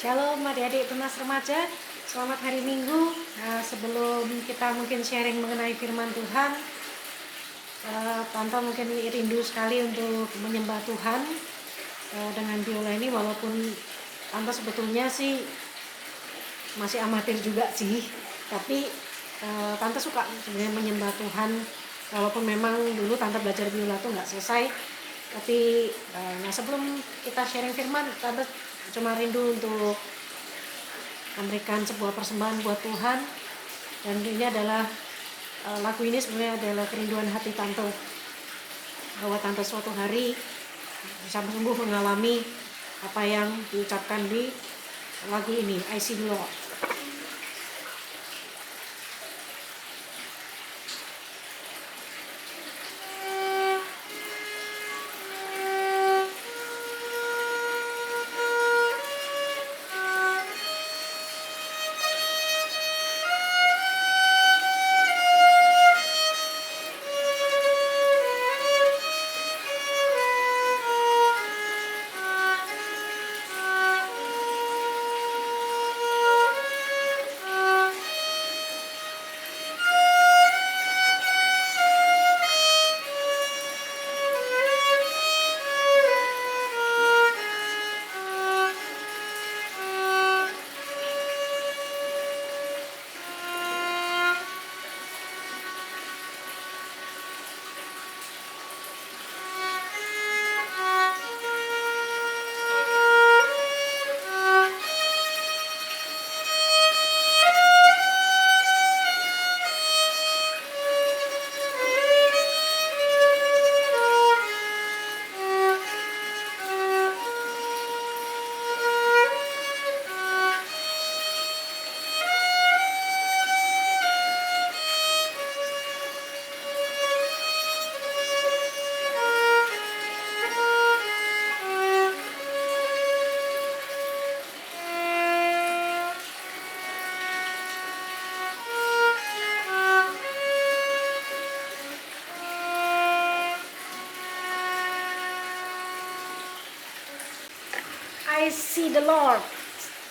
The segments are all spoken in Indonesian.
Shalom adik-adik tunas remaja, selamat hari Minggu. Sebelum kita mungkin sharing mengenai firman Tuhan, Tante mungkin rindu sekali untuk menyembah Tuhan dengan biola ini. Walaupun Tante sebetulnya sih masih amatir juga sih, tapi Tante suka sebenarnya menyembah Tuhan. Walaupun memang dulu Tante belajar biola tuh nggak selesai, tapi sebelum kita sharing firman, Tante cuma rindu untuk memberikan sebuah persembahan buat Tuhan. Dan ini adalah lagu ini sebenarnya adalah kerinduan hati Tante, bahwa Tante suatu hari bisa sungguh mengalami apa yang diucapkan di lagu ini, I See the Lord. I see the Lord.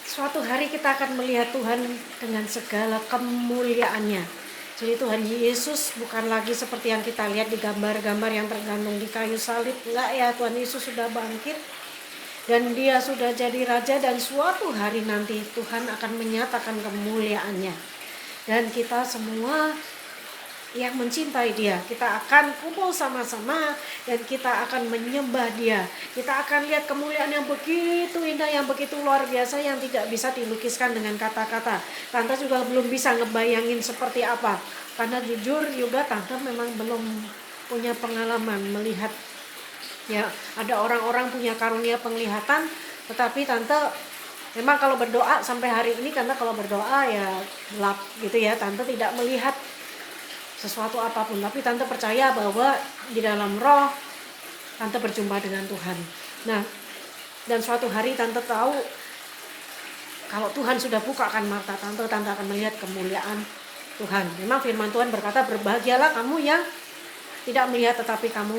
Suatu hari kita akan melihat Tuhan dengan segala kemuliaannya. Jadi Tuhan Yesus bukan lagi seperti yang kita lihat di gambar-gambar yang tergantung di kayu salib. Enggak ya, Tuhan Yesus sudah bangkit dan dia sudah jadi raja, dan suatu hari nanti Tuhan akan menyatakan kemuliaannya. Dan kita semua yang mencintai dia, kita akan kumpul sama-sama dan kita akan menyembah dia. Kita akan lihat kemuliaan yang begitu indah, yang begitu luar biasa, yang tidak bisa dilukiskan dengan kata-kata. Tante juga belum bisa ngebayangin seperti apa, karena jujur juga Tante memang belum punya pengalaman melihat. Ya, ada orang-orang punya karunia penglihatan, tetapi Tante memang kalau berdoa sampai hari ini, karena kalau berdoa ya gelap gitu ya, Tante tidak melihat sesuatu apapun, tapi Tante percaya bahwa di dalam roh Tante berjumpa dengan Tuhan. Nah, dan suatu hari Tante tahu kalau Tuhan sudah bukakan mata Tante akan melihat kemuliaan Tuhan. Memang firman Tuhan berkata, berbahagialah kamu yang tidak melihat tetapi kamu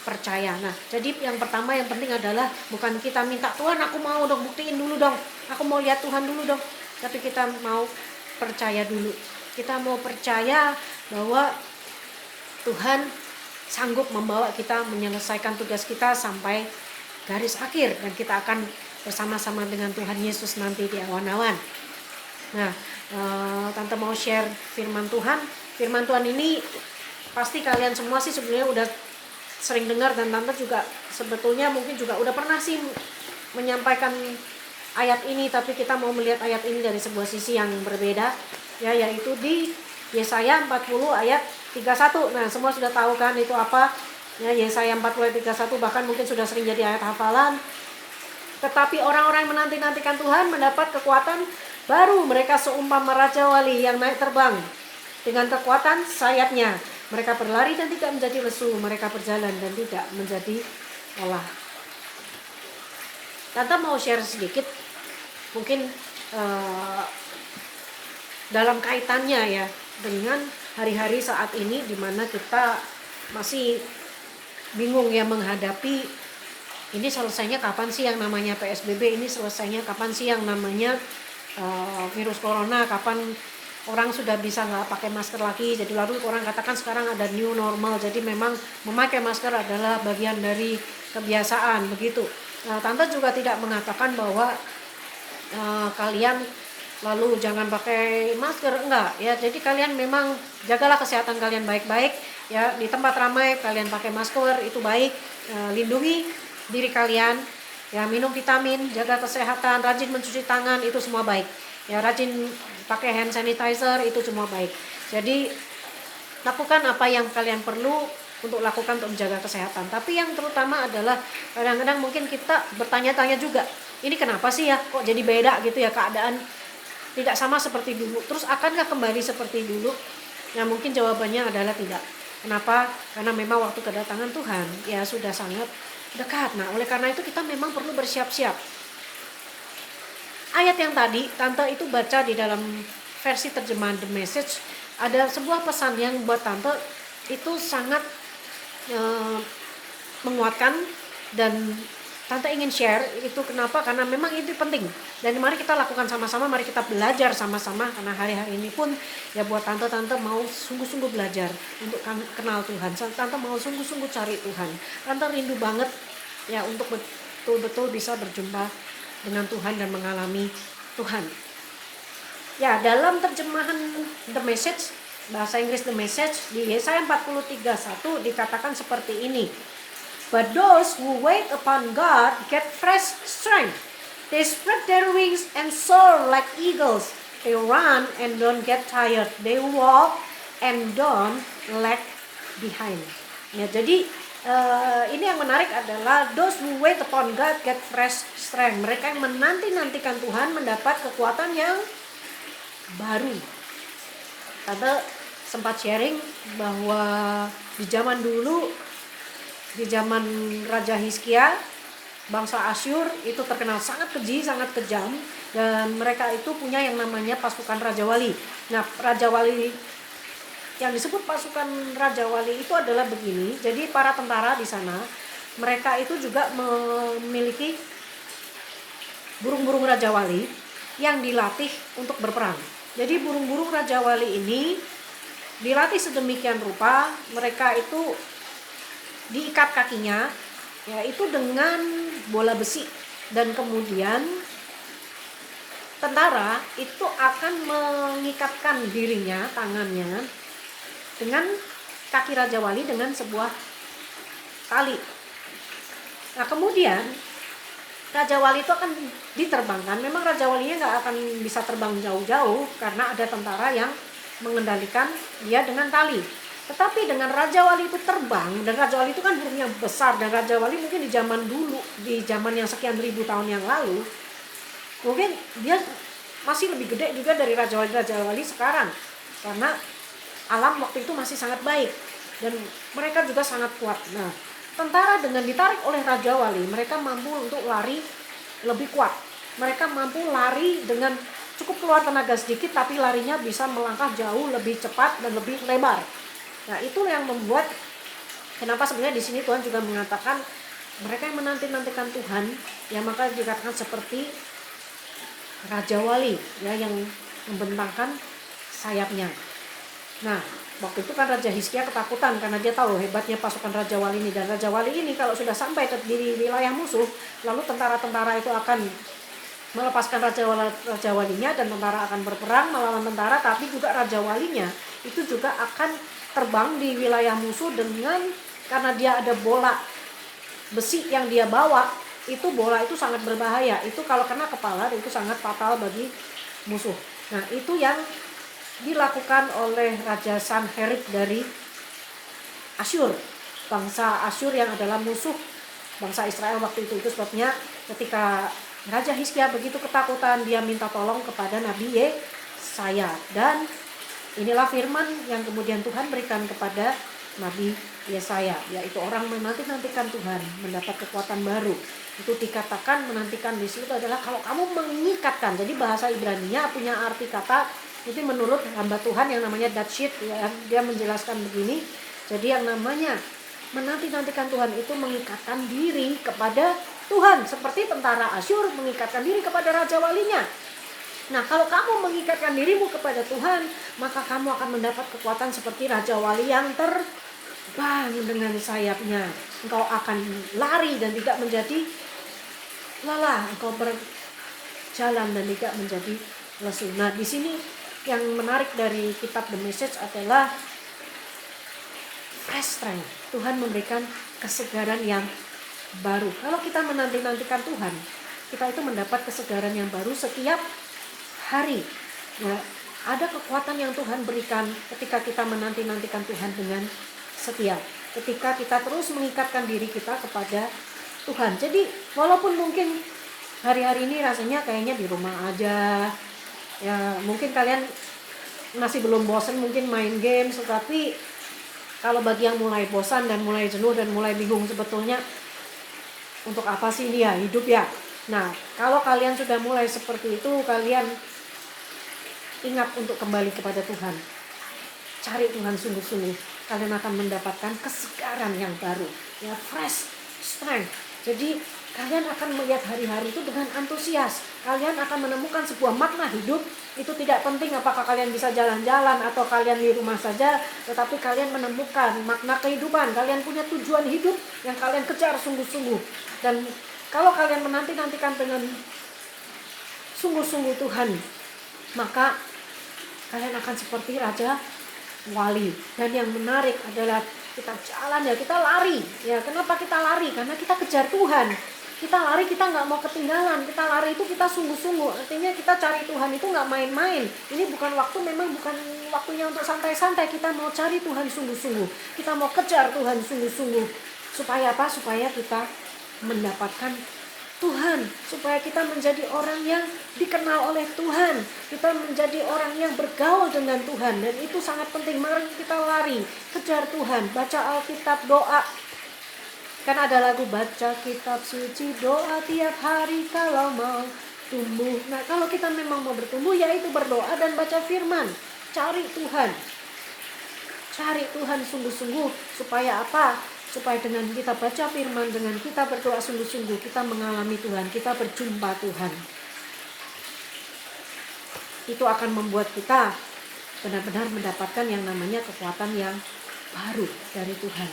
percaya. Nah, jadi yang pertama yang penting adalah bukan kita minta, Tuhan aku mau dong, buktiin dulu dong, aku mau lihat Tuhan dulu dong, tapi kita mau percaya dulu. Kita mau percaya bahwa Tuhan sanggup membawa kita menyelesaikan tugas kita sampai garis akhir, dan kita akan bersama-sama dengan Tuhan Yesus nanti di awan-awan. Nah, Tante mau share firman Tuhan. Firman Tuhan ini pasti kalian semua sih sebenarnya udah sering dengar, dan Tante juga sebetulnya mungkin juga udah pernah sih menyampaikan ayat ini, tapi kita mau melihat ayat ini dari sebuah sisi yang berbeda, ya, yaitu di Yesaya 40 ayat 31. Nah, semua sudah tahu kan itu apa? Ya, Yesaya 40 ayat 31 bahkan mungkin sudah sering jadi ayat hafalan. Tetapi orang-orang yang menanti-nantikan Tuhan mendapat kekuatan baru, mereka seumpama raja wali yang naik terbang dengan kekuatan sayapnya. Mereka berlari dan tidak menjadi lesu, mereka berjalan dan tidak menjadi lelah. Tante mau share sedikit mungkin dalam kaitannya ya dengan hari-hari saat ini, di mana kita masih bingung ya menghadapi ini selesainya kapan sih yang namanya PSBB, ini selesainya kapan sih yang namanya virus corona, kapan orang sudah bisa nggak pakai masker lagi. Jadi lalu orang katakan sekarang ada new normal, jadi memang memakai masker adalah bagian dari kebiasaan begitu. Tante juga tidak mengatakan bahwa kalian lalu jangan pakai masker, enggak ya. Jadi kalian memang jagalah kesehatan kalian baik-baik ya, di tempat ramai kalian pakai masker itu baik. Lindungi diri kalian ya, minum vitamin, jaga kesehatan, rajin mencuci tangan, itu semua baik ya, rajin pakai hand sanitizer, itu semua baik. Jadi lakukan apa yang kalian perlu untuk lakukan untuk menjaga kesehatan. Tapi yang terutama adalah kadang-kadang mungkin kita bertanya-tanya juga, ini kenapa sih ya kok jadi beda gitu ya, keadaan tidak sama seperti dulu, terus akankah kembali seperti dulu? Nah, mungkin jawabannya adalah tidak. Kenapa? Karena memang waktu kedatangan Tuhan ya sudah sangat dekat. Nah, oleh karena itu kita memang perlu bersiap-siap. Ayat yang tadi Tante itu baca di dalam versi terjemahan The Message, ada sebuah pesan yang buat Tante itu sangat menguatkan, dan Tante ingin share itu. Kenapa? Karena memang itu penting, dan mari kita lakukan sama-sama, mari kita belajar sama-sama, karena hari-hari ini pun ya buat Tante mau sungguh-sungguh belajar untuk kenal Tuhan. Tante mau sungguh-sungguh cari Tuhan. Tante rindu banget ya untuk betul-betul bisa berjumpa dengan Tuhan dan mengalami Tuhan. Ya, dalam terjemahan The Message, bahasa Inggris The Message, di Yesaya 43:1 dikatakan seperti ini. But those who wait upon God get fresh strength. They spread their wings and soar like eagles. They run and don't get tired. They walk and don't lag behind. Ya, jadi ini yang menarik adalah those who wait upon God get fresh strength. Mereka yang menanti-nantikan Tuhan mendapat kekuatan yang baru. Tante sempat sharing bahwa di zaman dulu, di zaman Raja Hizkia, bangsa Asyur itu terkenal sangat keji, sangat kejam, dan mereka itu punya yang namanya pasukan Raja Wali. Nah, Raja Wali, yang disebut pasukan Raja Wali itu adalah begini. Jadi para tentara di sana, mereka itu juga memiliki burung-burung Raja Wali yang dilatih untuk berperang. Jadi burung-burung Raja Wali ini dilatih sedemikian rupa, mereka itu diikat kakinya yaitu dengan bola besi, dan kemudian tentara itu akan mengikatkan dirinya, tangannya dengan kaki Raja Wali dengan sebuah tali. Nah, kemudian Raja Wali itu akan diterbangkan. Memang Raja Walinya nggak akan bisa terbang jauh-jauh karena ada tentara yang mengendalikan dia dengan tali. Tetapi dengan Raja Wali itu terbang, dan Raja Wali itu kan burungnya besar, dan Raja Wali mungkin di zaman dulu, di zaman yang sekian ribu tahun yang lalu, mungkin dia masih lebih gede juga dari Raja Wali sekarang, karena alam waktu itu masih sangat baik dan mereka juga sangat kuat. Nah, tentara dengan ditarik oleh Raja Wali, mereka mampu untuk lari lebih kuat. Mereka mampu lari dengan cukup keluar tenaga sedikit, tapi larinya bisa melangkah jauh lebih cepat dan lebih lebar. Nah, itu yang membuat kenapa sebenarnya di sini Tuhan juga mengatakan mereka yang menanti-nantikan Tuhan, ya maka dikatakan seperti Raja Wali ya, yang membentangkan sayapnya. Nah, waktu itu kan Raja Hizkia ketakutan karena dia tahu hebatnya pasukan Raja Wali ini, dan Raja Wali ini kalau sudah sampai di wilayah musuh, lalu tentara-tentara itu akan melepaskan Raja Walinya, dan tentara akan berperang melawan tentara, tapi juga Raja Walinya itu juga akan terbang di wilayah musuh dengan, karena dia ada bola besi yang dia bawa, itu bola itu sangat berbahaya. Itu kalau kena kepala itu sangat fatal bagi musuh. Nah, itu yang dilakukan oleh Raja Sanherib dari Asyur, bangsa Asyur yang adalah musuh bangsa Israel waktu itu. Itu sebabnya ketika Raja Hizkia begitu ketakutan, dia minta tolong kepada Nabi Yesaya, dan inilah firman yang kemudian Tuhan berikan kepada Nabi Yesaya, yaitu orang menanti-nantikan Tuhan mendapat kekuatan baru. Itu dikatakan menantikan di situ adalah kalau kamu mengikatkan. Jadi bahasa Ibraninya punya arti kata, itu menurut hamba Tuhan yang namanya Datshit, ya, dia menjelaskan begini. Jadi yang namanya menanti-nantikan Tuhan itu mengikatkan diri kepada Tuhan, seperti tentara Asyur mengikatkan diri kepada raja walinya. Nah, kalau kamu mengikatkan dirimu kepada Tuhan, maka kamu akan mendapat kekuatan seperti raja wali yang terbang dengan sayapnya. Engkau akan lari dan tidak menjadi lelah. Engkau berjalan dan tidak menjadi lesu. Nah, di sini yang menarik dari kitab The Message adalah fresh strength. Tuhan memberikan kesegaran yang baru. Kalau kita menanti-nantikan Tuhan, kita itu mendapat kesegaran yang baru setiap hari. Ya, ada kekuatan yang Tuhan berikan ketika kita menanti-nantikan Tuhan dengan setia. Ketika kita terus mengikatkan diri kita kepada Tuhan. Jadi walaupun mungkin hari-hari ini rasanya kayaknya di rumah aja, ya mungkin kalian masih belum bosan mungkin main game, tetapi kalau bagi yang mulai bosan dan mulai jenuh dan mulai bingung sebetulnya untuk apa sih dia hidup ya. Nah, kalau kalian sudah mulai seperti itu, kalian ingat untuk kembali kepada Tuhan. Cari Tuhan sungguh-sungguh. Kalian akan mendapatkan kesegaran yang baru. Ya, fresh strength. Jadi kalian akan melihat hari-hari itu dengan antusias. Kalian akan menemukan sebuah makna hidup. Itu tidak penting apakah kalian bisa jalan-jalan atau kalian di rumah saja. Tetapi kalian menemukan makna kehidupan. Kalian punya tujuan hidup yang kalian kejar sungguh-sungguh. Dan kalau kalian menanti-nantikan dengan sungguh-sungguh Tuhan, maka kalian akan seperti raja wali. Dan yang menarik adalah kita jalan ya, kita lari. Ya, kenapa kita lari? Karena kita kejar Tuhan. Kita lari, kita nggak mau ketinggalan. Kita lari itu kita sungguh-sungguh. Artinya kita cari Tuhan itu nggak main-main. Ini bukan waktu, memang bukan waktunya untuk santai-santai. Kita mau cari Tuhan sungguh-sungguh. Kita mau kejar Tuhan sungguh-sungguh. Supaya apa? Supaya kita mendapatkan Tuhan, supaya kita menjadi orang yang dikenal oleh Tuhan, kita menjadi orang yang bergaul dengan Tuhan, dan itu sangat penting. Mari kita lari, kejar Tuhan, baca Alkitab, doa. Kan ada lagu baca kitab suci, doa tiap hari kalau mau tumbuh. Nah, kalau kita memang mau bertumbuh, yaitu berdoa dan baca firman. Cari Tuhan. Cari Tuhan sungguh-sungguh, supaya apa? Supaya dengan kita baca firman, dengan kita berdoa sungguh-sungguh, kita mengalami Tuhan, kita berjumpa Tuhan. Itu akan membuat kita benar-benar mendapatkan yang namanya kekuatan yang baru dari Tuhan.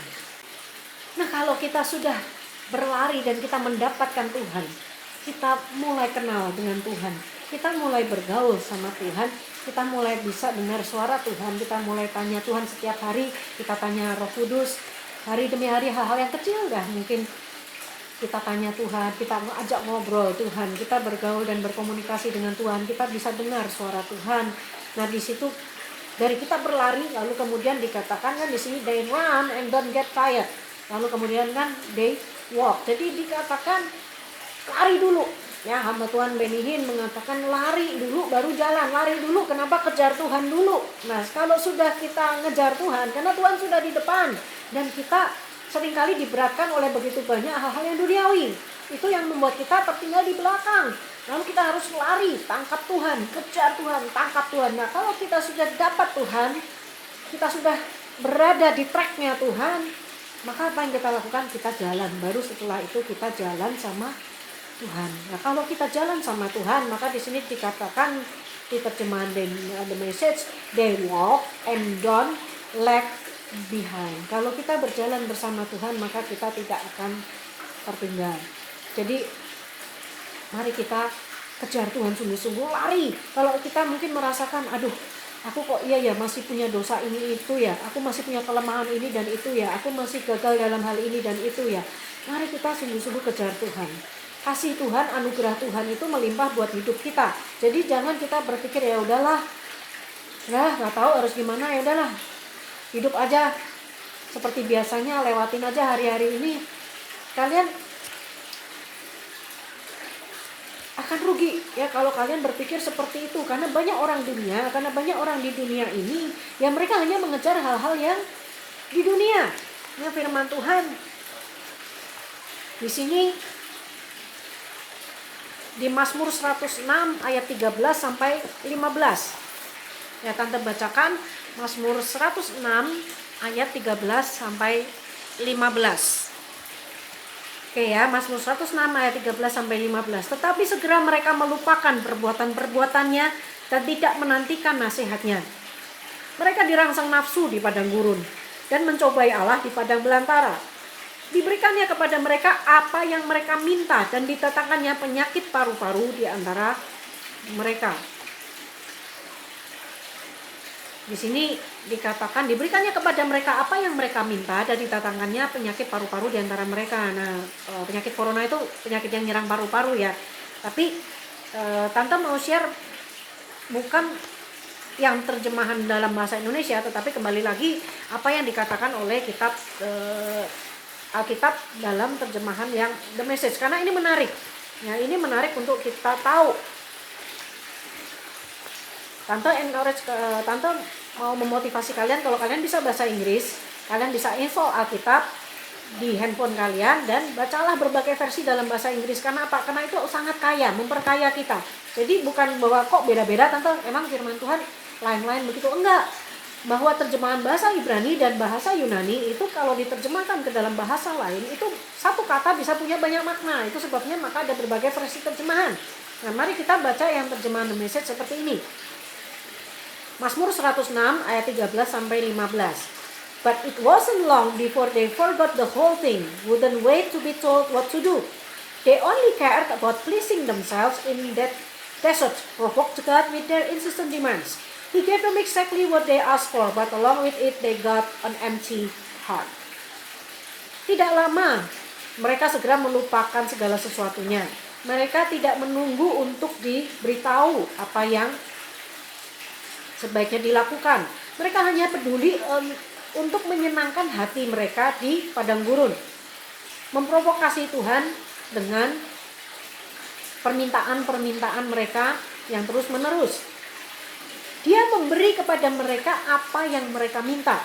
Nah, kalau kita sudah berlari dan kita mendapatkan Tuhan, kita mulai kenal dengan Tuhan, kita mulai bergaul sama Tuhan, kita mulai bisa dengar suara Tuhan, kita mulai tanya Tuhan setiap hari, kita tanya Roh Kudus, hari demi hari hal-hal yang kecil dah mungkin kita tanya Tuhan, kita ajak ngobrol Tuhan, kita bergaul dan berkomunikasi dengan Tuhan, kita bisa dengar suara Tuhan. Nah, di situ dari kita berlari, lalu kemudian dikatakan kan di sini they run and don't get tired. Lalu kemudian kan they walk. Jadi dikatakan lari dulu. Ya, hamba Tuhan Benny Hinn mengatakan lari dulu baru jalan. Lari dulu, kenapa? Kejar Tuhan dulu. Nah, kalau sudah kita ngejar Tuhan, karena Tuhan sudah di depan, dan kita seringkali diberatkan oleh begitu banyak hal-hal yang duniawi. Itu yang membuat kita tertinggal di belakang. Lalu kita harus lari, tangkap Tuhan, kejar Tuhan, tangkap Tuhan. Nah, kalau kita sudah dapat Tuhan, kita sudah berada di tracknya Tuhan, maka apa yang kita lakukan? Kita jalan. Baru setelah itu kita jalan sama Tuhan. Nah, kalau kita jalan sama Tuhan, maka di sini dikatakan di terjemahan The Message, they walk and don't lag behind. Kalau kita berjalan bersama Tuhan, maka kita tidak akan tertinggal. Jadi mari kita kejar Tuhan sungguh-sungguh, lari. Kalau kita mungkin merasakan, aduh, aku kok iya ya masih punya dosa ini itu ya, aku masih punya kelemahan ini dan itu ya, aku masih gagal dalam hal ini dan itu ya. Mari kita sungguh-sungguh kejar Tuhan. Kasih Tuhan, anugerah Tuhan itu melimpah buat hidup kita. Jadi jangan kita berpikir ya udahlah, ya nggak tahu harus gimana, ya udahlah, hidup aja seperti biasanya, lewatin aja hari-hari ini. Kalian akan rugi ya kalau kalian berpikir seperti itu, karena banyak orang di dunia ini ya, mereka hanya mengejar hal-hal yang di dunia. Ya, firman Tuhan di sini di Mazmur 106 ayat 13 sampai 15. Ya, Tante bacakan Mazmur 106 ayat 13 sampai 15. Oke ya, Mazmur 106 ayat 13 sampai 15. Tetapi segera mereka melupakan perbuatan-perbuatannya dan tidak menantikan nasihatnya. Mereka dirangsang nafsu di padang gurun dan mencobai Allah di padang belantara. Diberikannya kepada mereka apa yang mereka minta dan ditatangkannya penyakit paru-paru di antara mereka. Di sini dikatakan diberikannya kepada mereka apa yang mereka minta dan ditatangkannya penyakit paru-paru di antara mereka. Nah, penyakit corona itu penyakit yang nyerang paru-paru ya. Tapi Tante mau share bukan yang terjemahan dalam bahasa Indonesia, tetapi kembali lagi apa yang dikatakan oleh kitab Alkitab dalam terjemahan yang The Message, karena ini menarik. Ya, ini menarik untuk kita tahu. Tante mau memotivasi kalian, kalau kalian bisa bahasa Inggris, kalian bisa install Alkitab di handphone kalian dan bacalah berbagai versi dalam bahasa Inggris. Karena apa? Karena itu sangat kaya, memperkaya kita. Jadi bukan bahwa kok beda-beda Tante, emang firman Tuhan lain-lain begitu, enggak. Bahwa terjemahan bahasa Ibrani dan bahasa Yunani itu kalau diterjemahkan ke dalam bahasa lain, itu satu kata bisa punya banyak makna. Itu sebabnya maka ada berbagai versi terjemahan. Nah, mari kita baca yang terjemahan The Message seperti ini. Mazmur 106 ayat 13 sampai 15. But it wasn't long before they forgot the whole thing, wouldn't wait to be told what to do. They only cared about pleasing themselves in that desert, provoked God with their insistent demands. He gave them exactly what they asked for, but along with it they got an empty heart. Tidak lama, mereka segera melupakan segala sesuatunya. Mereka tidak menunggu untuk diberitahu apa yang sebaiknya dilakukan. Mereka hanya peduli untuk menyenangkan hati mereka di padang gurun. Memprovokasi Tuhan dengan permintaan-permintaan mereka yang terus-menerus. Dia memberi kepada mereka apa yang mereka minta.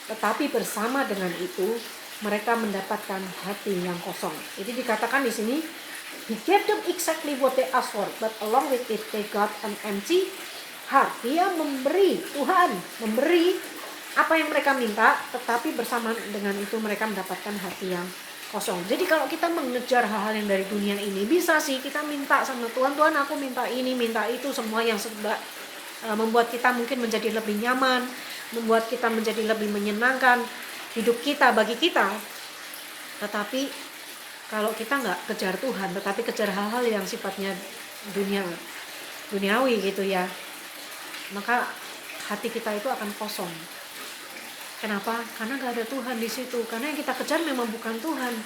Tetapi bersama dengan itu, mereka mendapatkan hati yang kosong. Jadi dikatakan di sini, He gave them exactly what they asked for, but along with it they got an empty heart. Dia memberi, Tuhan memberi apa yang mereka minta, tetapi bersama dengan itu mereka mendapatkan hati yang kosong. Jadi kalau kita mengejar hal-hal yang dari dunia ini, bisa sih kita minta sama Tuhan, Tuhan aku minta ini, minta itu, semua yang serba membuat kita mungkin menjadi lebih nyaman, membuat kita menjadi lebih menyenangkan hidup kita, bagi kita. Tetapi kalau kita nggak kejar Tuhan, tetapi kejar hal-hal yang sifatnya duniawi gitu ya, maka hati kita itu akan kosong. Kenapa? Karena nggak ada Tuhan di situ. Karena yang kita kejar memang bukan Tuhan.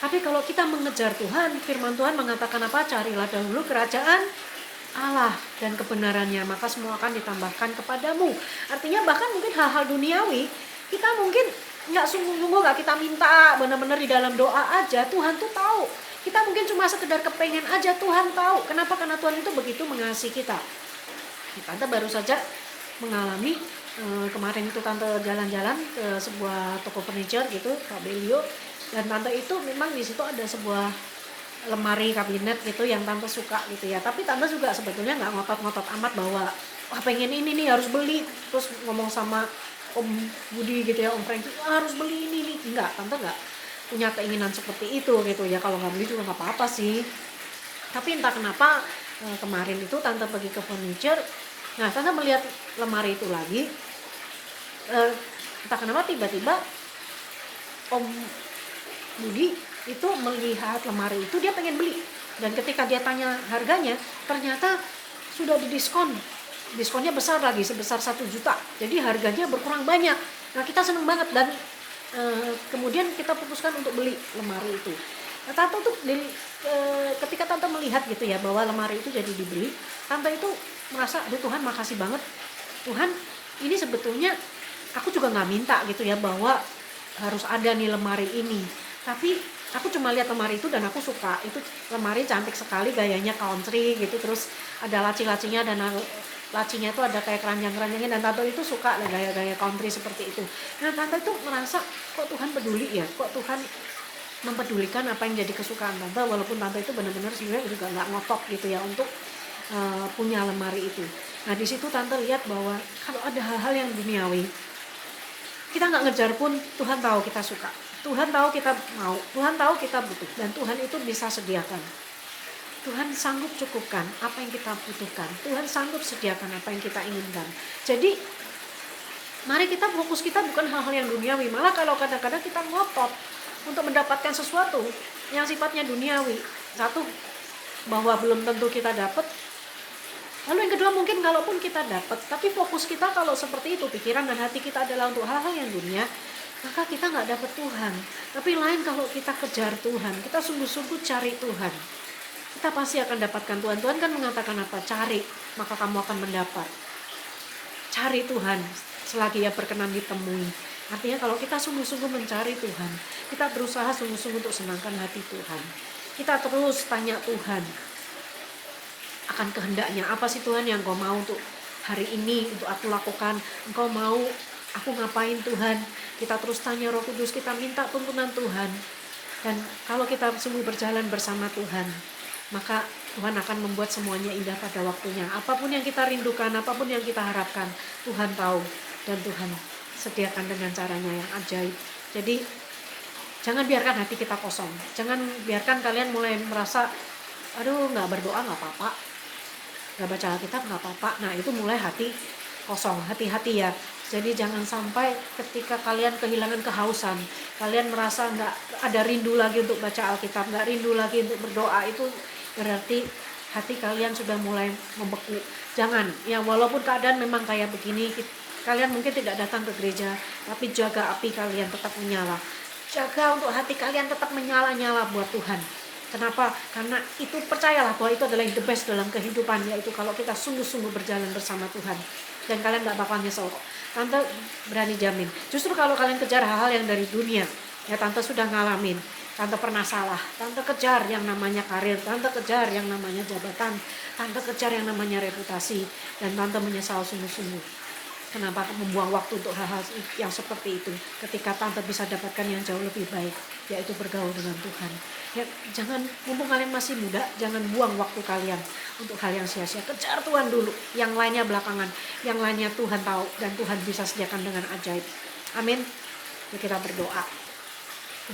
Tapi kalau kita mengejar Tuhan, firman Tuhan mengatakan apa? Carilah dahulu kerajaan Allah dan kebenarannya, maka semua akan ditambahkan kepadamu. Artinya bahkan mungkin hal-hal duniawi, kita mungkin nggak sungguh-sungguh nggak kita minta, benar-benar di dalam doa aja, Tuhan tuh tahu. Kita mungkin cuma sekedar kepengen aja, Tuhan tahu. Kenapa? Karena Tuhan itu begitu mengasihi kita. Tante baru saja mengalami kemarin itu Tante jalan-jalan ke sebuah toko furniture gitu, Fabelio, dan Tante itu memang di situ ada sebuah lemari kabinet gitu yang Tante suka gitu ya. Tapi Tante juga sebetulnya nggak ngotot-ngotot amat bahwa wah pengen ini nih harus beli, terus ngomong sama Om Budi gitu ya, Om Franky harus beli ini nih. Enggak, Tante nggak punya keinginan seperti itu gitu ya. Kalau nggak beli juga nggak apa-apa sih. Tapi entah kenapa kemarin itu Tante pergi ke furniture. Nah, Tante melihat lemari itu lagi. Entah kenapa tiba-tiba Om Budi itu melihat lemari itu, dia pengen beli. Dan ketika dia tanya harganya, ternyata sudah didiskon. Diskonnya besar lagi, sebesar 1 juta. Jadi harganya berkurang banyak. Nah, kita seneng banget dan kemudian kita putuskan untuk beli lemari itu. Nah, Tante tuh ketika Tante melihat gitu ya bahwa lemari itu jadi dibeli, Tante itu merasa, aduh Tuhan makasih banget. Tuhan, ini sebetulnya aku juga nggak minta gitu ya bahwa harus ada nih lemari ini. Tapi aku cuma lihat lemari itu dan aku suka. Itu lemari cantik sekali, gayanya country gitu, terus ada laci-lacinya dan lacinya itu ada kayak keranjang-keranjangnya, dan Tante itu suka gaya-gaya country seperti itu. Nah, Tante itu merasa kok Tuhan peduli ya, kok Tuhan mempedulikan apa yang jadi kesukaan Tante, walaupun Tante itu benar-benar sebenarnya juga nggak ngotot gitu ya untuk punya lemari itu. Nah, di situ Tante lihat bahwa kalau ada hal-hal yang duniawi, kita nggak ngejar pun Tuhan tahu kita suka. Tuhan tahu kita mau, Tuhan tahu kita butuh, dan Tuhan itu bisa sediakan. Tuhan sanggup cukupkan apa yang kita butuhkan. Tuhan sanggup sediakan apa yang kita inginkan. Jadi mari kita fokus kita bukan hal-hal yang duniawi. Malah kalau kadang-kadang kita ngotot untuk mendapatkan sesuatu yang sifatnya duniawi. Satu, bahwa belum tentu kita dapat. Lalu yang kedua, mungkin kalaupun kita dapat, tapi fokus kita kalau seperti itu, pikiran dan hati kita adalah untuk hal-hal yang dunia, maka kita nggak dapat Tuhan. Tapi lain kalau kita kejar Tuhan, kita sungguh-sungguh cari Tuhan, kita pasti akan dapatkan Tuhan. Tuhan kan mengatakan apa? Cari, maka kamu akan mendapat. Cari Tuhan selagi Ia berkenan ditemui. Artinya kalau kita sungguh-sungguh mencari Tuhan, kita berusaha sungguh-sungguh untuk senangkan hati Tuhan. Kita terus tanya Tuhan akan kehendaknya. Apa sih Tuhan yang Engkau mau untuk hari ini, untuk aku lakukan? Engkau mau aku ngapain Tuhan? Kita terus tanya Roh Kudus, kita minta tuntunan Tuhan. Dan kalau kita sungguh berjalan bersama Tuhan, maka Tuhan akan membuat semuanya indah pada waktunya. Apapun yang kita rindukan, apapun yang kita harapkan, Tuhan tahu. Dan Tuhan sediakan dengan caranya yang ajaib. Jadi jangan biarkan hati kita kosong. Jangan biarkan kalian mulai merasa, aduh gak berdoa gak apa-apa, gak baca Alkitab gak apa-apa. Nah itu mulai hati kosong, hati-hati ya. Jadi jangan sampai ketika kalian kehilangan kehausan, kalian merasa gak ada rindu lagi untuk baca Alkitab, gak rindu lagi untuk berdoa, itu berarti hati kalian sudah mulai membeku. Jangan, ya walaupun keadaan memang kayak begini, kalian mungkin tidak datang ke gereja, tapi jaga api kalian tetap menyala. Jaga untuk hati kalian tetap menyala-nyala buat Tuhan. Kenapa? Karena itu, percayalah bahwa itu adalah yang the best dalam kehidupan, yaitu kalau kita sungguh-sungguh berjalan bersama Tuhan. Dan kalian gak bakal nyesel kok. Tante berani jamin. Justru kalau kalian kejar hal-hal yang dari dunia, ya Tante sudah ngalamin. Tante pernah salah. Tante kejar yang namanya karir, Tante kejar yang namanya jabatan, Tante kejar yang namanya reputasi, dan Tante menyesal sungguh-sungguh. Kenapa membuang waktu untuk hal-hal yang seperti itu, ketika Tante bisa dapatkan yang jauh lebih baik, yaitu bergaul dengan Tuhan. Ya, jangan, mumpung kalian masih muda, jangan buang waktu kalian untuk hal yang sia-sia. Kejar Tuhan dulu, yang lainnya belakangan, yang lainnya Tuhan tahu, dan Tuhan bisa sediakan dengan ajaib. Amin. Yuk kita berdoa.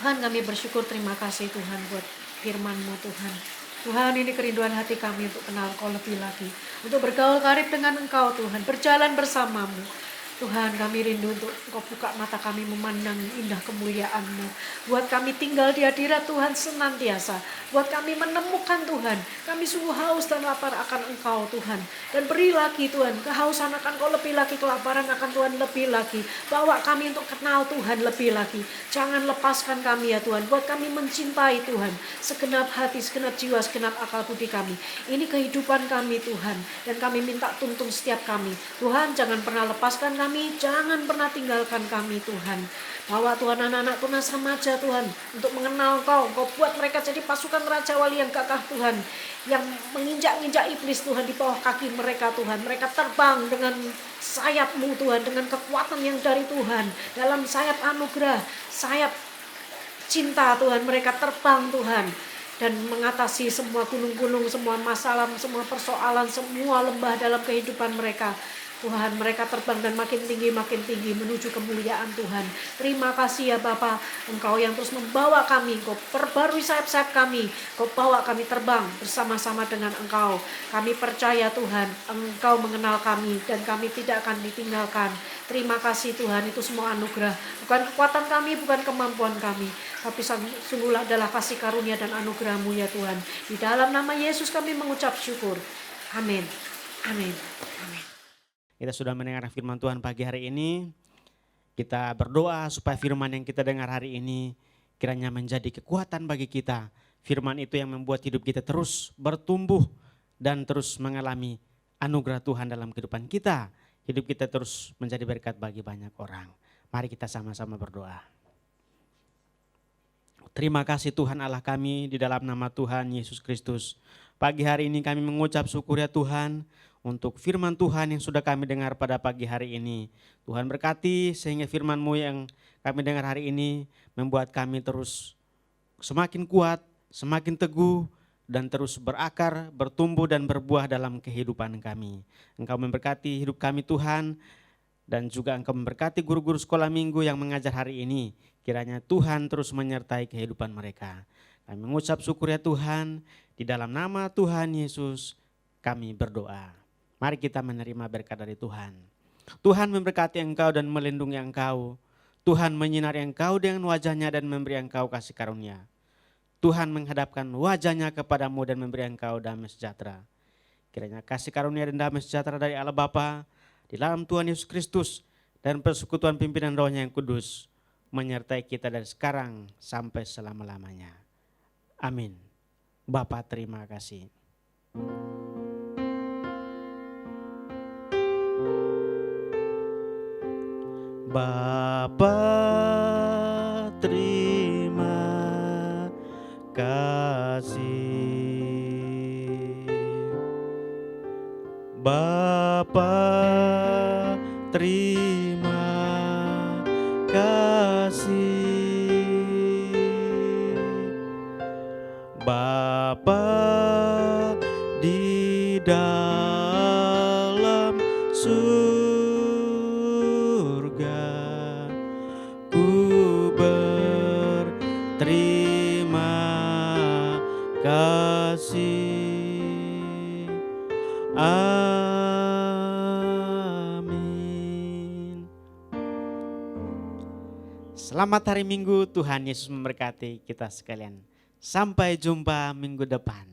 Tuhan, kami bersyukur, terima kasih Tuhan buat firman-Mu Tuhan. Tuhan, ini kerinduan hati kami untuk kenal Engkau lebih lagi, untuk bergaul karib dengan Engkau Tuhan, berjalan bersamamu. Tuhan, kami rindu untuk Engkau buka mata kami memandang indah kemuliaan-Mu. Buat kami tinggal di hadirat Tuhan senantiasa. Buat kami menemukan Tuhan. Kami sungguh haus dan lapar akan Engkau Tuhan. Dan beri lagi Tuhan, kehausan akan Engkau lebih lagi, kelaparan akan Tuhan lebih lagi. Bawa kami untuk kenal Tuhan lebih lagi. Jangan lepaskan kami ya Tuhan. Buat kami mencintai Tuhan. Segenap hati, segenap jiwa, segenap akal budi kami. Ini kehidupan kami Tuhan. Dan kami minta tuntun setiap kami. Tuhan, jangan pernah lepaskan kami. Jangan pernah tinggalkan kami Tuhan. Bawa Tuhan anak-anak tunas remaja Tuhan untuk mengenal Engkau. Engkau buat mereka jadi pasukan Raja Wali yang gagah Tuhan, yang menginjak-injak iblis Tuhan di bawah kaki mereka Tuhan. Mereka terbang dengan sayap-Mu Tuhan, dengan kekuatan yang dari Tuhan, dalam sayap anugerah, sayap cinta Tuhan. Mereka terbang Tuhan dan mengatasi semua gunung-gunung, semua masalah, semua persoalan, semua lembah dalam kehidupan mereka. Tuhan, mereka terbang dan makin tinggi menuju kemuliaan Tuhan. Terima kasih ya Bapa, Engkau yang terus membawa kami, Engkau perbarui sayap-sayap kami, Engkau bawa kami terbang bersama-sama dengan Engkau. Kami percaya Tuhan, Engkau mengenal kami dan kami tidak akan ditinggalkan. Terima kasih Tuhan, itu semua anugerah. Bukan kekuatan kami, bukan kemampuan kami, tapi sungguhlah adalah kasih karunia dan anugerah-Mu ya Tuhan. Di dalam nama Yesus kami mengucap syukur. Amin. Amin. Amin. Kita sudah mendengar firman Tuhan pagi hari ini. Kita berdoa supaya firman yang kita dengar hari ini kiranya menjadi kekuatan bagi kita. Firman itu yang membuat hidup kita terus bertumbuh dan terus mengalami anugerah Tuhan dalam kehidupan kita. Hidup kita terus menjadi berkat bagi banyak orang. Mari kita sama-sama berdoa. Terima kasih Tuhan Allah kami, di dalam nama Tuhan Yesus Kristus. Pagi hari ini kami mengucap syukur ya Tuhan, untuk firman Tuhan yang sudah kami dengar pada pagi hari ini. Tuhan berkati sehingga firman-Mu yang kami dengar hari ini membuat kami terus semakin kuat, semakin teguh, dan terus berakar, bertumbuh dan berbuah dalam kehidupan kami. Engkau memberkati hidup kami Tuhan, dan juga Engkau memberkati guru-guru sekolah minggu yang mengajar hari ini. Kiranya Tuhan terus menyertai kehidupan mereka. Kami mengucap syukur ya Tuhan, di dalam nama Tuhan Yesus kami berdoa. Mari kita menerima berkat dari Tuhan. Tuhan memberkati engkau dan melindungi engkau. Tuhan menyinari engkau dengan wajahnya dan memberi engkau kasih karunia. Tuhan menghadapkan wajahnya kepadamu dan memberi engkau damai sejahtera. Kiranya kasih karunia dan damai sejahtera dari Allah Bapa, di dalam Tuhan Yesus Kristus, dan persekutuan pimpinan Roh-Nya yang kudus, menyertai kita dari sekarang sampai selama-lamanya. Amin. Bapa terima kasih. Bapa terima kasih. Bapa terima kasih. Bapa di dalam surga, ku berterima kasih. Amin. Selamat hari Minggu, Tuhan Yesus memberkati kita sekalian. Sampai jumpa minggu depan.